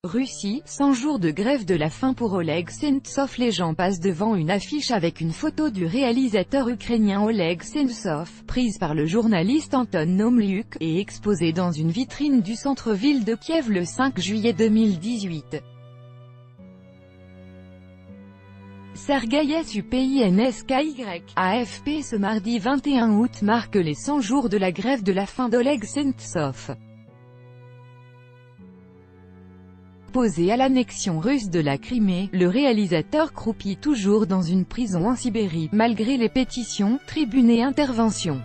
Russie, 100 jours de grève de la faim pour Oleg Sentsov. Les gens passent devant une affiche avec une photo du réalisateur ukrainien Oleg Sentsov, prise par le journaliste Anton Nomlyuk, et exposée dans une vitrine du centre-ville de Kiev le 5 juillet 2018. Sergueï SUPINSKY, AFP. Ce mardi 21 août marque les 100 jours de la grève de la faim d'Oleg Sentsov. Opposé à l'annexion russe de la Crimée, le réalisateur croupit toujours dans une prison en Sibérie, malgré les pétitions, tribunes et interventions.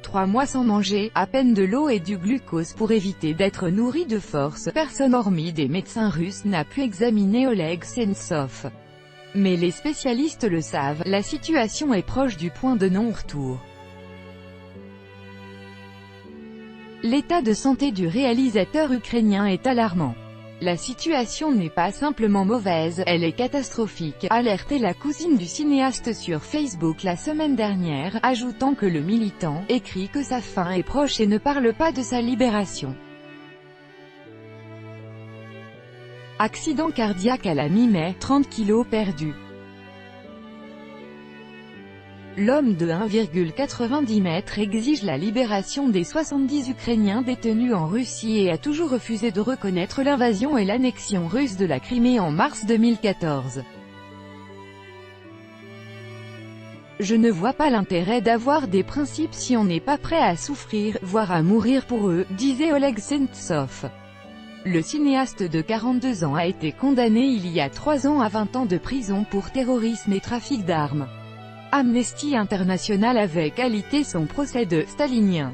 3 mois sans manger, à peine de l'eau et du glucose pour éviter d'être nourri de force, personne hormis des médecins russes n'a pu examiner Oleg Sentsov. Mais les spécialistes le savent, la situation est proche du point de non-retour. L'état de santé du réalisateur ukrainien est alarmant. La situation n'est pas simplement mauvaise, elle est catastrophique, alertait la cousine du cinéaste sur Facebook la semaine dernière, ajoutant que le militant écrit que sa fin est proche et ne parle pas de sa libération. Accident cardiaque à la mi-mai, 30 kilos perdus. L'homme de 1,90 m exige la libération des 70 Ukrainiens détenus en Russie et a toujours refusé de reconnaître l'invasion et l'annexion russe de la Crimée en mars 2014. Je ne vois pas l'intérêt d'avoir des principes si on n'est pas prêt à souffrir, voire à mourir pour eux, disait Oleg Sentsov. Le cinéaste de 42 ans a été condamné il y a 3 ans à 20 ans de prison pour terrorisme et trafic d'armes. Amnesty International avait qualifié son procès de « stalinien ».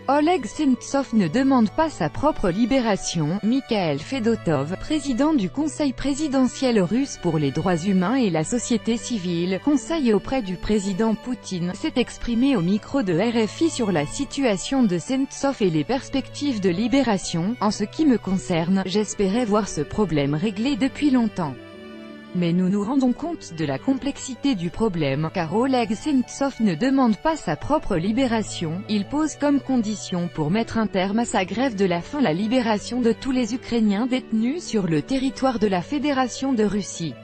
Oleg Sentsov ne demande pas sa propre libération. Mikhail Fedotov, président du Conseil présidentiel russe pour les droits humains et la société civile, conseil auprès du président Poutine, s'est exprimé au micro de RFI sur la situation de Sentsov et les perspectives de libération. En ce qui me concerne, j'espérais voir ce problème réglé depuis longtemps. Mais nous nous rendons compte de la complexité du problème, car Oleg Sentsov ne demande pas sa propre libération, il pose comme condition pour mettre un terme à sa grève de la faim la libération de tous les Ukrainiens détenus sur le territoire de la Fédération de Russie.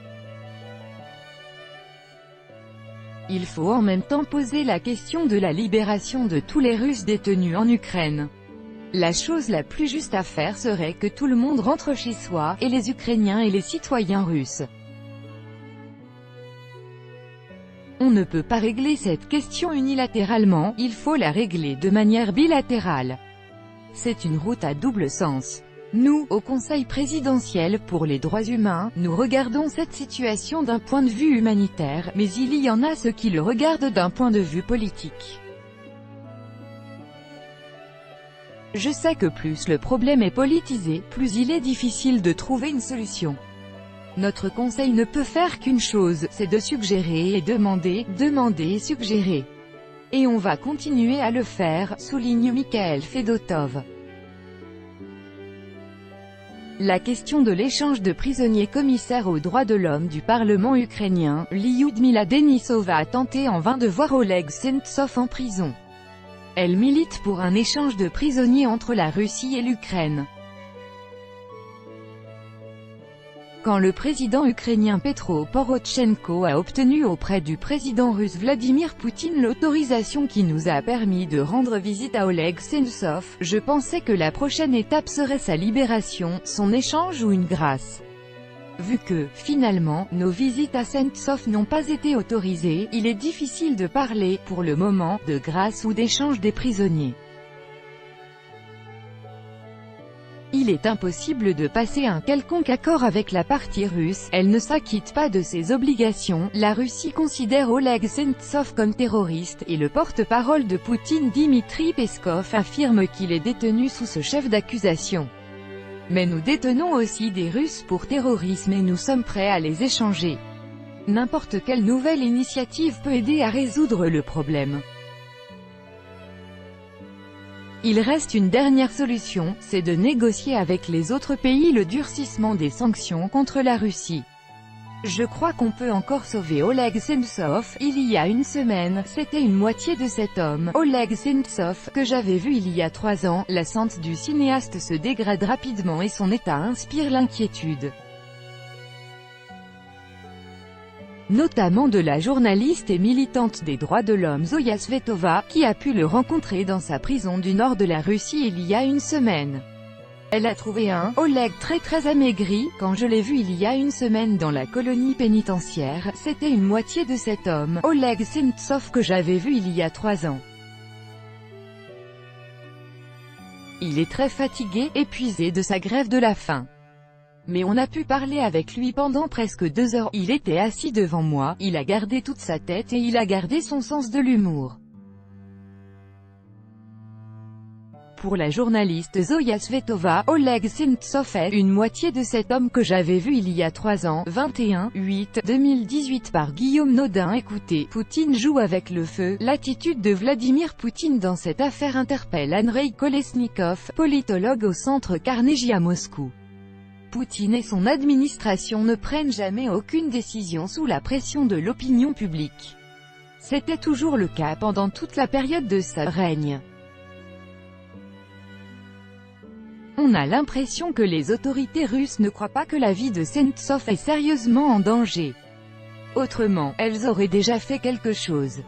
Il faut en même temps poser la question de la libération de tous les Russes détenus en Ukraine. La chose la plus juste à faire serait que tout le monde rentre chez soi, et les Ukrainiens et les citoyens russes. On ne peut pas régler cette question unilatéralement, il faut la régler de manière bilatérale. C'est une route à double sens. Nous, au Conseil présidentiel pour les droits humains, nous regardons cette situation d'un point de vue humanitaire, mais il y en a ceux qui le regardent d'un point de vue politique. Je sais que plus le problème est politisé, plus il est difficile de trouver une solution. Notre conseil ne peut faire qu'une chose, c'est de suggérer et demander, demander et suggérer. Et on va continuer à le faire, souligne Mikhail Fedotov. La question de l'échange de prisonniers. Commissaire aux droits de l'homme du Parlement ukrainien, Lyudmila Denisova a tenté en vain de voir Oleg Sentsov en prison. Elle milite pour un échange de prisonniers entre la Russie et l'Ukraine. Quand le président ukrainien Petro Porochenko a obtenu auprès du président russe Vladimir Poutine l'autorisation qui nous a permis de rendre visite à Oleg Sentsov, je pensais que la prochaine étape serait sa libération, son échange ou une grâce. Vu que, finalement, nos visites à Sentsov n'ont pas été autorisées, il est difficile de parler, pour le moment, de grâce ou d'échange des prisonniers. Il est impossible de passer un quelconque accord avec la partie russe, elle ne s'acquitte pas de ses obligations. La Russie considère Oleg Sentsov comme terroriste, et le porte-parole de Poutine Dmitri Peskov affirme qu'il est détenu sous ce chef d'accusation. Mais nous détenons aussi des Russes pour terrorisme et nous sommes prêts à les échanger. N'importe quelle nouvelle initiative peut aider à résoudre le problème. Il reste une dernière solution, c'est de négocier avec les autres pays le durcissement des sanctions contre la Russie. Je crois qu'on peut encore sauver Oleg Sentsov. Il y a une semaine, c'était une moitié de cet homme, Oleg Sentsov, que j'avais vu il y a 3 ans. La santé du cinéaste se dégrade rapidement et son état inspire l'inquiétude. Notamment de la journaliste et militante des droits de l'homme Zoya Svetova, qui a pu le rencontrer dans sa prison du nord de la Russie il y a une semaine. Elle a trouvé un Oleg très amaigri. Quand je l'ai vu il y a une semaine dans la colonie pénitentiaire, c'était une moitié de cet homme, Oleg Sentsov, que j'avais vu il y a 3 ans. Il est très fatigué, épuisé de sa grève de la faim. Mais on a pu parler avec lui pendant presque 2 heures. Il était assis devant moi, il a gardé toute sa tête et il a gardé son sens de l'humour. Pour la journaliste Zoya Svetova, Oleg Sentsov est une moitié de cet homme que j'avais vu il y a 3 ans, 21/8/2018 par Guillaume Nodin. Écoutez, Poutine joue avec le feu. L'attitude de Vladimir Poutine dans cette affaire interpelle Andrei Kolesnikov, politologue au centre Carnegie à Moscou. Poutine et son administration ne prennent jamais aucune décision sous la pression de l'opinion publique. C'était toujours le cas pendant toute la période de sa règne. On a l'impression que les autorités russes ne croient pas que la vie de Sentsov est sérieusement en danger. Autrement, elles auraient déjà fait quelque chose.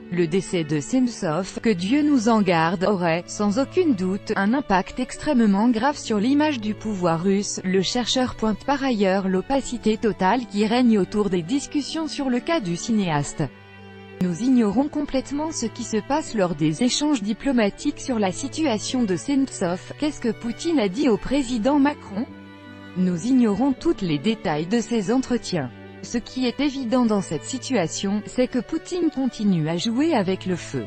Le décès de Sentsov, que Dieu nous en garde, aurait, sans aucun doute, un impact extrêmement grave sur l'image du pouvoir russe. Le chercheur pointe par ailleurs l'opacité totale qui règne autour des discussions sur le cas du cinéaste. Nous ignorons complètement ce qui se passe lors des échanges diplomatiques sur la situation de Sentsov. Qu'est-ce que Poutine a dit au président Macron? Nous ignorons tous les détails de ces entretiens. Ce qui est évident dans cette situation, c'est que Poutine continue à jouer avec le feu.